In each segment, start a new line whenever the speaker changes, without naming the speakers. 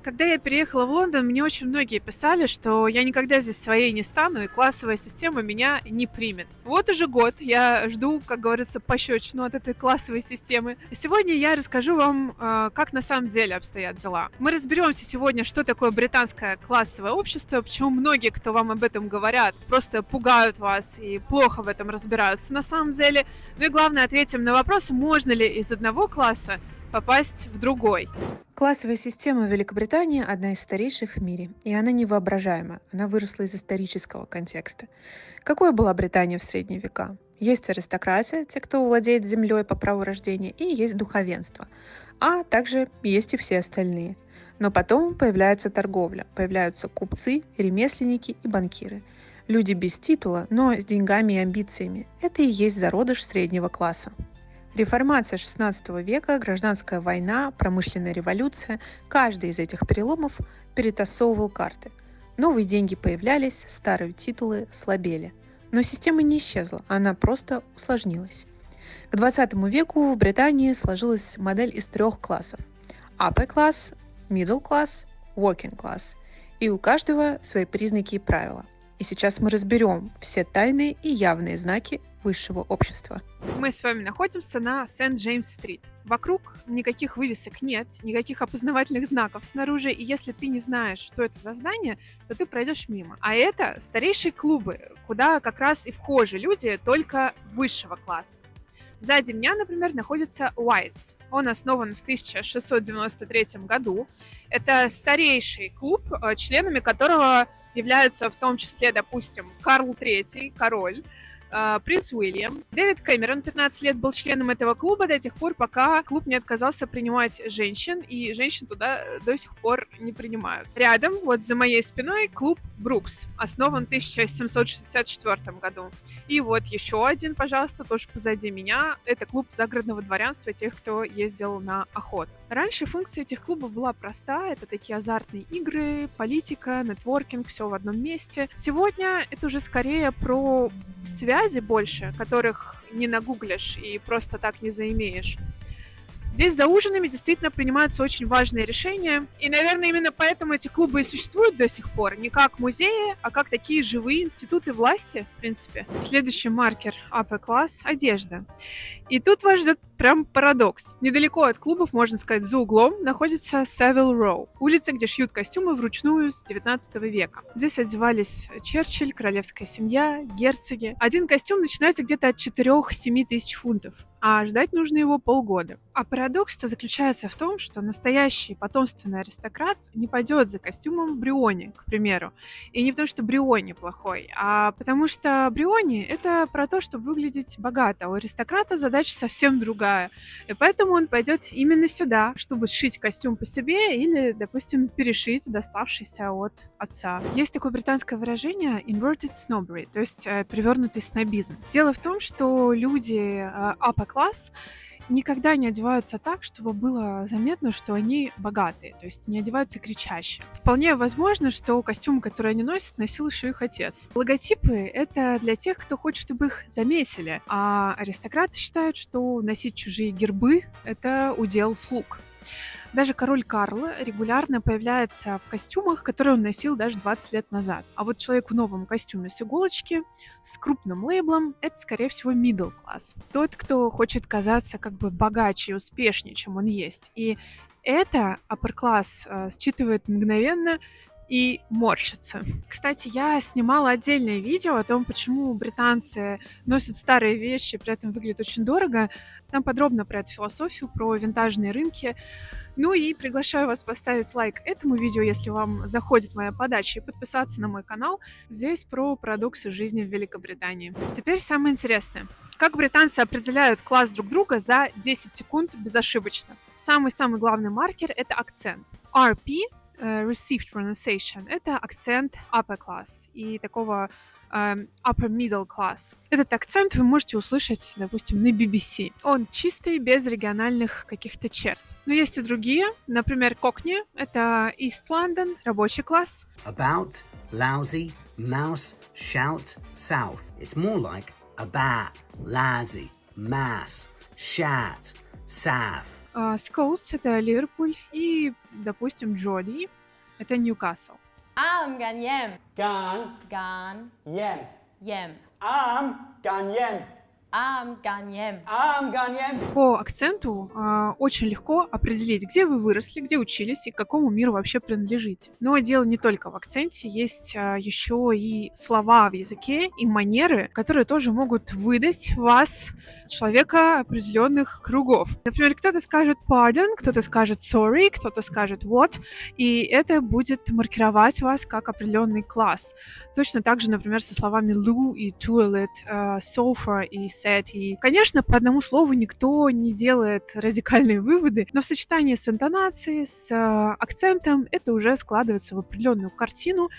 Когда я переехала в Лондон, мне очень многие писали, что я никогда здесь своей не стану, и классовая система меня не примет. Вот уже год я жду, как говорится, пощечину от этой классовой системы. И сегодня я расскажу вам, как на самом деле обстоят дела. Мы разберемся сегодня, что такое британское классовое общество, почему многие, кто вам об этом говорят, просто пугают вас и плохо в этом разбираются на самом деле. Ну и главное, ответим на вопрос, можно ли из одного класса попасть в другой. Классовая система в Великобритании одна из старейших в мире, и она невоображаема. Она выросла из исторического контекста. Какой была Британия в средние века? Есть аристократия, те, кто владеет землей по праву рождения, и есть духовенство. А также есть и все остальные. Но потом появляется торговля, появляются купцы, ремесленники и банкиры. Люди без титула, но с деньгами и амбициями. Это и есть зародыш среднего класса. Реформация XVI века, гражданская война, промышленная революция – каждый из этих переломов перетасовывал карты. Новые деньги появлялись, старые титулы слабели. Но система не исчезла, она просто усложнилась. К XX веку в Британии сложилась модель из 3 классов – upper class, middle class, working class. И у каждого свои признаки и правила. И сейчас мы разберем все тайные и явные знаки высшего общества. Мы с вами находимся на Сент-Джеймс-стрит. Вокруг никаких вывесок нет, никаких опознавательных знаков снаружи, и если ты не знаешь, что это за здание, то ты пройдешь мимо. А это старейшие клубы, куда как раз и вхожи люди только высшего класса. Сзади меня, например, находится White's. Он основан в 1693 году. Это старейший клуб, членами которого являются в том числе, допустим, Карл III, король, принц Уильям. Дэвид Кэмерон 15 лет был членом этого клуба до тех пор, пока клуб не отказался принимать женщин, и женщин туда до сих пор не принимают. Рядом, вот за моей спиной, клуб Брукс, основан в 1764 году. И вот еще один, пожалуйста, тоже позади меня. Это клуб загородного дворянства, тех, кто ездил на охоту. Раньше функция этих клубов была проста. Это такие азартные игры, политика, нетворкинг, все в одном месте. Сегодня это уже скорее про связи больше, которых не нагуглишь и просто так не заимеешь. Здесь за ужинами действительно принимаются очень важные решения. И, наверное, именно поэтому эти клубы и существуют до сих пор. Не как музеи, а как такие живые институты власти, в принципе. Следующий маркер upper class – одежда. И тут вас ждет прям парадокс. Недалеко от клубов, можно сказать, за углом, находится Savile Row, улица, где шьют костюмы вручную с 19 века. Здесь одевались Черчилль, королевская семья, герцоги. Один костюм начинается где-то от 4-7 тысяч фунтов, а ждать нужно его полгода. А парадокс-то заключается в том, что настоящий потомственный аристократ не пойдет за костюмом Бриони, к примеру. И не потому, что Бриони плохой, а потому что Бриони — это про то, чтобы выглядеть богато. А у аристократа задача совсем другая. И поэтому он пойдет именно сюда, чтобы сшить костюм по себе или, допустим, перешить доставшийся от отца. Есть такое британское выражение inverted snobbery, то есть перевернутый снобизм. Дело в том, что люди upper class никогда не одеваются так, чтобы было заметно, что они богатые, то есть не одеваются кричаще. Вполне возможно, что костюмы, которые они носят, носил еще их отец. Логотипы — это для тех, кто хочет, чтобы их заметили, а аристократы считают, что носить чужие гербы — это удел слуг. Даже король Карл регулярно появляется в костюмах, которые он носил даже 20 лет назад. А вот человек в новом костюме с иголочки, с крупным лейблом, это, скорее всего, middle class. Тот, кто хочет казаться как бы богаче и успешнее, чем он есть. И это upper class считывает мгновенно и морщится. Кстати, я снимала отдельное видео о том, почему британцы носят старые вещи, при этом выглядят очень дорого. Там подробно про эту философию, про винтажные рынки. Ну и приглашаю вас поставить лайк этому видео, если вам заходит моя подача, и подписаться на мой канал. Здесь про парадоксы жизни в Великобритании. Теперь самое интересное. Как британцы определяют класс друг друга за 10 секунд безошибочно? Самый-самый главный маркер — это акцент. RP received pronunciation — это акцент upper class и такого upper middle class. Этот акцент вы можете услышать, допустим, на BBC. Он чистый, без региональных каких-то черт. Но есть и другие. Например, Cockney — это East London, рабочий класс.
About, lousy, mouse, shout, south. It's more like about, lazy, mass, shat, sav.
Scouse — это Ливерпуль, и, допустим, Джоли — это Ньюкасл.
Am gan yem.
Gan
Gan
yem.
yem.
Am gan yem.
Am gan yem.
Am gan yem.
По акценту очень легко определить, где вы выросли, где учились и к какому миру вообще принадлежите. Но дело не только в акценте, есть еще и слова в языке и манеры, которые тоже могут выдать вас, человека определенных кругов. Например, кто-то скажет pardon, кто-то скажет sorry, кто-то скажет what, и это будет маркировать вас как определенный класс. Точно так же, например, со словами loo и toilet, sofa и set. И, конечно, по одному слову никто не делает радикальные выводы, но в сочетании с интонацией, с акцентом это уже складывается в определенную картину,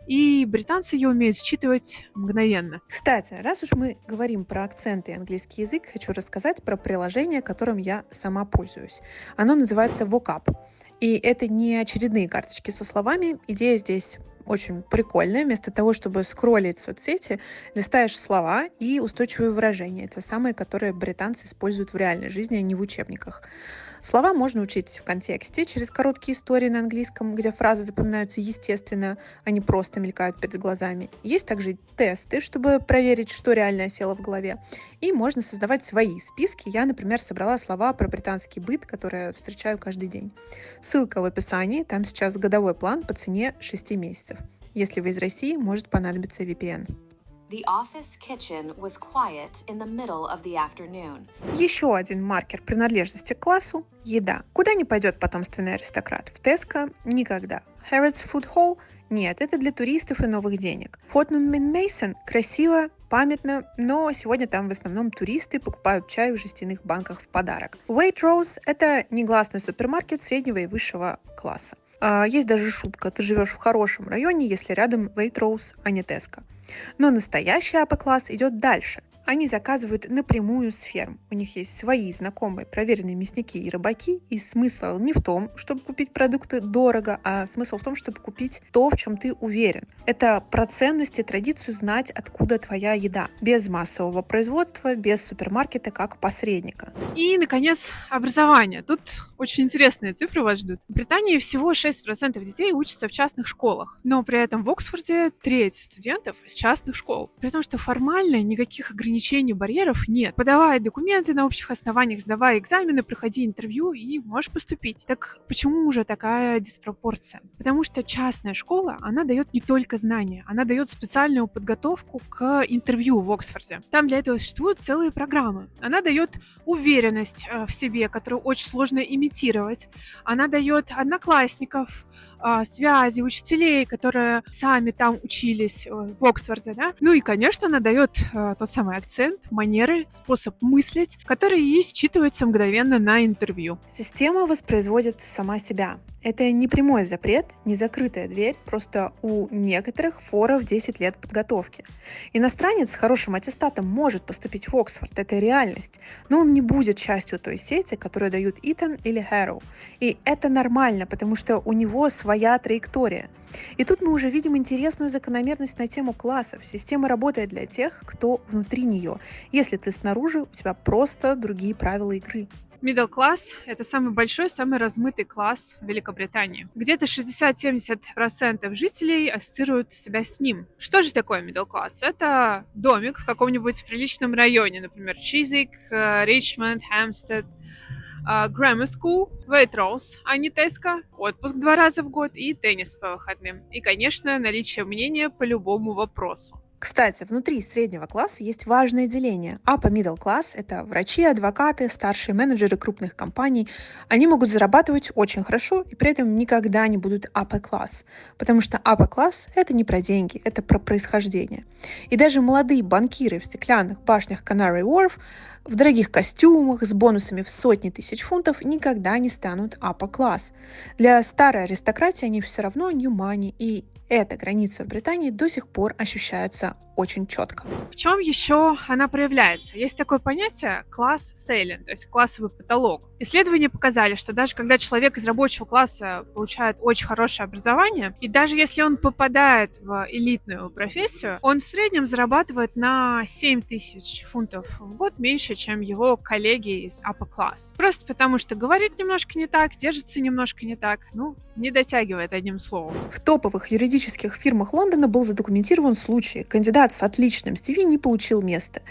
и британцы ее умеют считывать мгновенно.
Кстати, раз уж мы говорим про акценты и английский язык, хочу рассказать про приложение, которым я сама пользуюсь. Оно называется Vocab. И это не очередные карточки со словами. Идея здесь очень прикольная. Вместо того, чтобы скроллить соцсети, листаешь слова и устойчивые выражения. Те самые, которые британцы используют в реальной жизни, а не в учебниках. Слова можно учить в контексте, через короткие истории на английском, где фразы запоминаются естественно, а не просто мелькают перед глазами. Есть также тесты, чтобы проверить, что реально осело в голове. И можно создавать свои списки. Я, например, собрала слова про британский быт, которые встречаю каждый день. Ссылка в описании, там сейчас годовой план по цене 6 месяцев. Если вы из России, может понадобиться VPN.
The office kitchen was quiet in the middle of the afternoon.
Еще один маркер принадлежности к классу – еда. Куда не пойдет потомственный аристократ? В Tesco? Никогда. Harrods Food Hall? Нет, это для туристов и новых денег. Fortnum and Mason? Красиво, памятно, но сегодня там в основном туристы покупают чай в жестяных банках в подарок. Waitrose – это негласный супермаркет среднего и высшего класса. Есть даже шутка: ты живешь в хорошем районе, если рядом Waitrose, а не Tesco. Но настоящий АП-класс идет дальше. Они заказывают напрямую с ферм. У них есть свои знакомые проверенные мясники и рыбаки, и смысл не в том, чтобы купить продукты дорого, а смысл в том, чтобы купить то, в чем ты уверен. Это про ценность и традицию знать, откуда твоя еда. Без массового производства, без супермаркета как посредника.
И, наконец, образование. Тут очень интересные цифры вас ждут. В Британии всего 6% детей учатся в частных школах, но при этом в Оксфорде треть студентов из частных школ. При том, что формально никаких ограничений, барьеров нет. Подавай документы на общих основаниях, сдавай экзамены, проходи интервью и можешь поступить. Так почему же такая диспропорция? Потому что частная школа, она дает не только знания, она дает специальную подготовку к интервью в Оксфорде. Там для этого существуют целые программы. Она дает уверенность в себе, которую очень сложно имитировать. Она дает одноклассников, связи, учителей, которые сами там учились в Оксфорде, да? Ну и, конечно, она дает тот самый акцент, манеры, способ мыслить, который и считывается мгновенно на интервью.
Система воспроизводит сама себя. Это не прямой запрет, не закрытая дверь, просто у некоторых фора в 10 лет подготовки. Иностранец с хорошим аттестатом может поступить в Оксфорд, это реальность, но он не будет частью той сети, которую дают Итон или Harrow. И это нормально, потому что у него своя траектория. И тут мы уже видим интересную закономерность на тему классов. Система работает для тех, кто внутри нее. Если ты снаружи, у тебя просто другие правила игры.
Middle class — это самый большой, самый размытый класс в Великобритании. Где-то 60-70% жителей ассоциируют себя с ним. Что же такое middle class? Это домик в каком-нибудь приличном районе, например, Чизик, Ричмонд, Хэмпстед, Grammar School, Waitrose, а не Tesco, отпуск 2 раза в год и теннис по выходным. И, конечно, наличие мнения по любому вопросу.
Кстати, внутри среднего класса есть важное деление. Upper middle class — это врачи, адвокаты, старшие менеджеры крупных компаний. Они могут зарабатывать очень хорошо и при этом никогда не будут upper class, потому что upper class — это не про деньги, это про происхождение. И даже молодые банкиры в стеклянных башнях Canary Wharf в дорогих костюмах с бонусами в сотни тысяч фунтов никогда не станут upper class. Для старой аристократии они все равно new money, и эта граница в Британии до сих пор ощущается очень четко.
В чем еще она проявляется? Есть такое понятие класс ceiling, то есть классовый потолок. Исследования показали, что даже когда человек из рабочего класса получает очень хорошее образование, и даже если он попадает в элитную профессию, он в среднем зарабатывает на 7 тысяч фунтов в год меньше, чем его коллеги из upper class. Просто потому, что говорит немножко не так, держится немножко не так, не дотягивает одним словом.
В топовых юридических фирмах Лондона был задокументирован случай. Кандидат с отличным CV не получил места.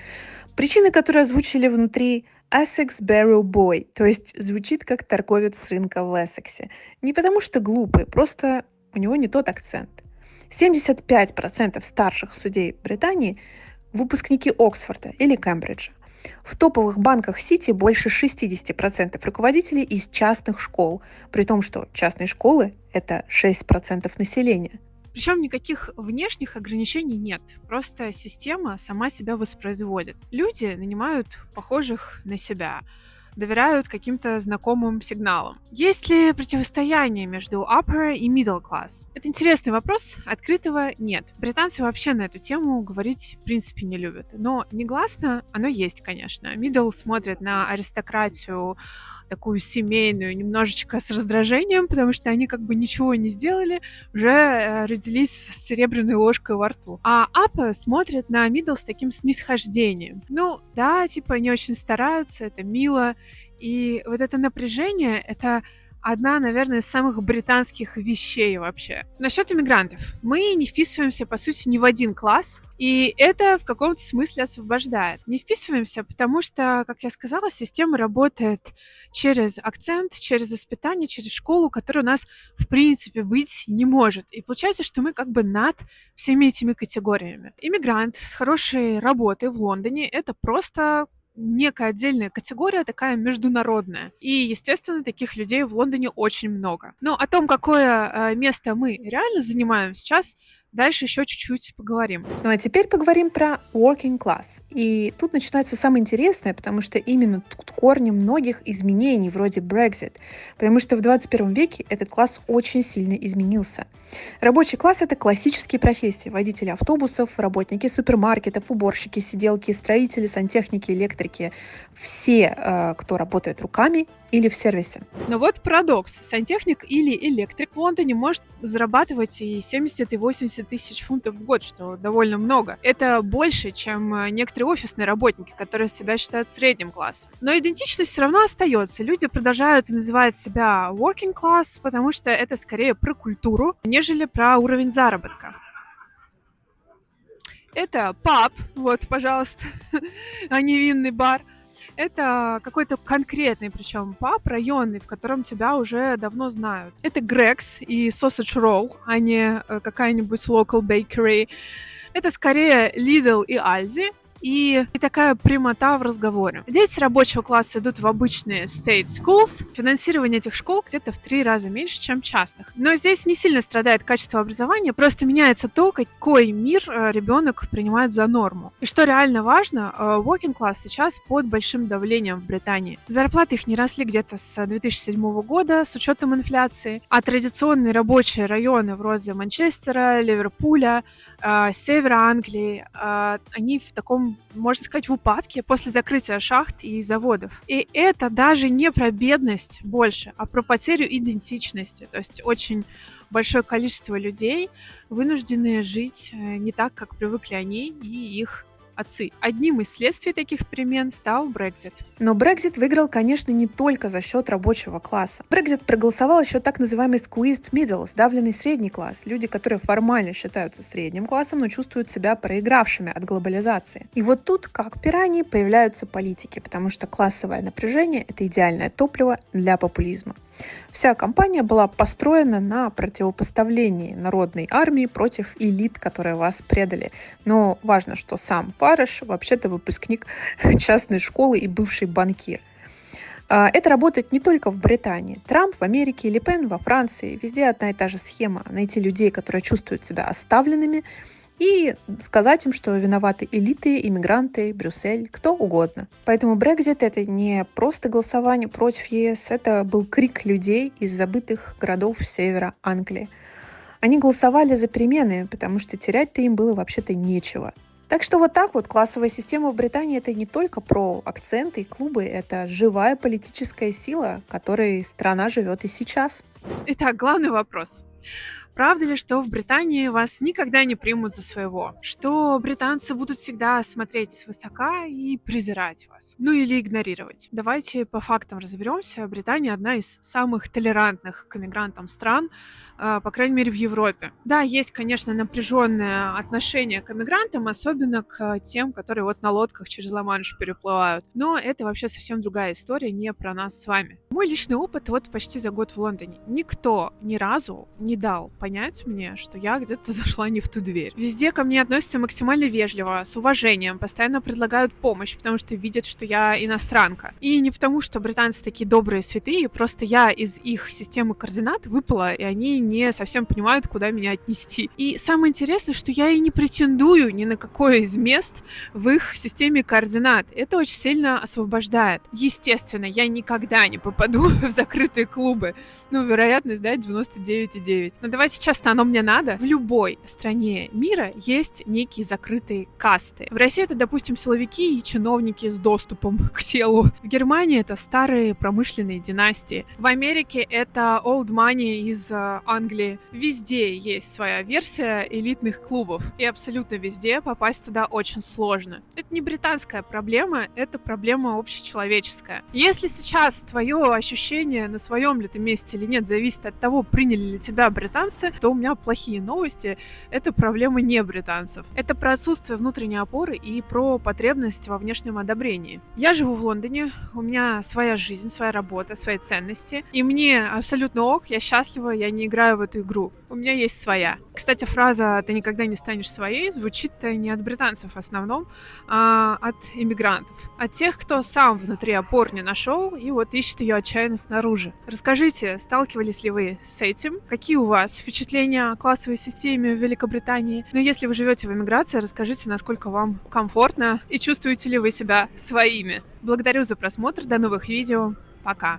Причины, которые озвучили внутри: Essex Barrow Boy, то есть звучит как торговец с рынка в Эссексе. Не потому что глупый, просто у него не тот акцент. 75% старших судей Британии – выпускники Оксфорда или Кембриджа. В топовых банках Сити больше 60% руководителей из частных школ, при том, что частные школы – это 6% населения.
Причем никаких внешних ограничений нет. Просто система сама себя воспроизводит. Люди нанимают похожих на себя, доверяют каким-то знакомым сигналам. Есть ли противостояние между upper и middle class? Это интересный вопрос, открытого нет. Британцы вообще на эту тему говорить в принципе не любят. Но негласно оно есть, конечно. Middle смотрят на аристократию такую семейную, немножечко с раздражением, потому что они как бы ничего не сделали, уже родились с серебряной ложкой во рту. А upper смотрят на middle с таким снисхождением. Не очень стараются, это мило. И вот это напряжение, это одна, наверное, из самых британских вещей вообще. Насчет иммигрантов. Мы не вписываемся, по сути, ни в один класс, и это в каком-то смысле освобождает. Не вписываемся, потому что, как я сказала, система работает через акцент, через воспитание, через школу, которая у нас, в принципе, быть не может. И получается, что мы как бы над всеми этими категориями. Иммигрант с хорошей работой в Лондоне — это просто некая отдельная категория, такая международная. И, естественно, таких людей в Лондоне очень много. Но о том, какое место мы реально занимаем сейчас, дальше еще чуть-чуть поговорим.
Ну а теперь поговорим про working class. И тут начинается самое интересное, потому что именно тут корни многих изменений, вроде Brexit. Потому что в 21 веке этот класс очень сильно изменился. Рабочий класс — это классические профессии: водители автобусов, работники супермаркетов, уборщики, сиделки, строители, сантехники, электрики. Все, кто работает руками или в сервисе.
Но вот парадокс. Сантехник или электрик в Лондоне может зарабатывать и 70, и 80 тысяч фунтов в год, что довольно много. Это больше, чем некоторые офисные работники, которые себя считают средним классом. Но идентичность все равно остается. Люди продолжают называть себя working class, потому что это скорее про культуру, нежели про уровень заработка. Это паб, вот, пожалуйста, а не винный бар. Это какой-то конкретный, причем паб, районный, в котором тебя уже давно знают. Это Greggs и Sausage Roll, а не какая-нибудь local bakery. Это скорее Lidl и Aldi. И такая прямота в разговоре. Дети рабочего класса идут в обычные state schools. Финансирование этих школ где-то в 3 раза меньше, чем частных. Но здесь не сильно страдает качество образования, просто меняется то, какой мир ребенок принимает за норму. И что реально важно, working class сейчас под большим давлением в Британии. Зарплаты их не росли где-то с 2007 года, с учетом инфляции. А традиционные рабочие районы вроде Манчестера, Ливерпуля, севера Англии, они в таком, можно сказать, в упадке после закрытия шахт и заводов. И это даже не про бедность больше, а про потерю идентичности. То есть очень большое количество людей вынуждены жить не так, как привыкли они и их отцы. Одним из следствий таких перемен стал Brexit.
Но Brexit выиграл, конечно, не только за счет рабочего класса. Brexit проголосовал еще так называемый squeezed middle, сдавленный средний класс. Люди, которые формально считаются средним классом, но чувствуют себя проигравшими от глобализации. И вот тут, как пираньи, появляются политики, потому что классовое напряжение — это идеальное топливо для популизма. Вся кампания была построена на противопоставлении народной армии против элит, которые вас предали. Но важно, что сам Фараш вообще-то выпускник частной школы и бывший банкир. Это работает не только в Британии. Трамп в Америке, Ле Пен во Франции. Везде одна и та же схема. Найти людей, которые чувствуют себя оставленными, и сказать им, что виноваты элиты, иммигранты, Брюссель, кто угодно. Поэтому Brexit — это не просто голосование против ЕС, это был крик людей из забытых городов севера Англии. Они голосовали за перемены, потому что терять-то им было вообще-то нечего. Так что вот так вот классовая система в Британии — это не только про акценты и клубы, это живая политическая сила, которой страна живет и сейчас.
Итак, главный вопрос. Правда ли, что в Британии вас никогда не примут за своего? Что британцы будут всегда смотреть свысока и презирать вас? Ну или игнорировать? Давайте по фактам разберемся. Британия одна из самых толерантных к иммигрантам стран, по крайней мере, в Европе. Да, есть, конечно, напряженное отношение к иммигрантам, особенно к тем, которые вот на лодках через Ла-Манш переплывают. Но это вообще совсем другая история, не про нас с вами. Мой личный опыт вот почти за год в Лондоне. Никто ни разу не дал понять мне, что я где-то зашла не в ту дверь. Везде ко мне относятся максимально вежливо, с уважением, постоянно предлагают помощь, потому что видят, что я иностранка. И не потому, что британцы такие добрые, святые, просто я из их системы координат выпала, и они не совсем понимают, куда меня отнести. И самое интересное, что я и не претендую ни на какое из мест в их системе координат. Это очень сильно освобождает. Естественно, я никогда не попаду в закрытые клубы. Ну, вероятность, да, 99,9. Но давайте честно, оно мне надо. В любой стране мира есть некие закрытые касты. В России это, допустим, силовики и чиновники с доступом к телу. В Германии это старые промышленные династии. В Америке это old money из Англии. Везде есть своя версия элитных клубов. И абсолютно везде попасть туда очень сложно. Это не британская проблема, это проблема общечеловеческая. Если сейчас твое ощущение, на своем ли ты месте или нет, зависит от того, приняли ли тебя британцы, то у меня плохие новости. Это проблема не британцев. Это про отсутствие внутренней опоры и про потребность во внешнем одобрении. Я живу в Лондоне, у меня своя жизнь, своя работа, свои ценности. И мне абсолютно ок, я счастлива, я не играю в эту игру. У меня есть своя. Кстати, фраза «ты никогда не станешь своей» звучит-то не от британцев в основном, а от иммигрантов. От тех, кто сам внутри опор не нашел и вот ищет ее отчаянно снаружи. Расскажите, сталкивались ли вы с этим? Какие у вас впечатления о классовой системе в Великобритании? Но если вы живете в эмиграции, расскажите, насколько вам комфортно и чувствуете ли вы себя своими. Благодарю за просмотр, до новых видео, пока!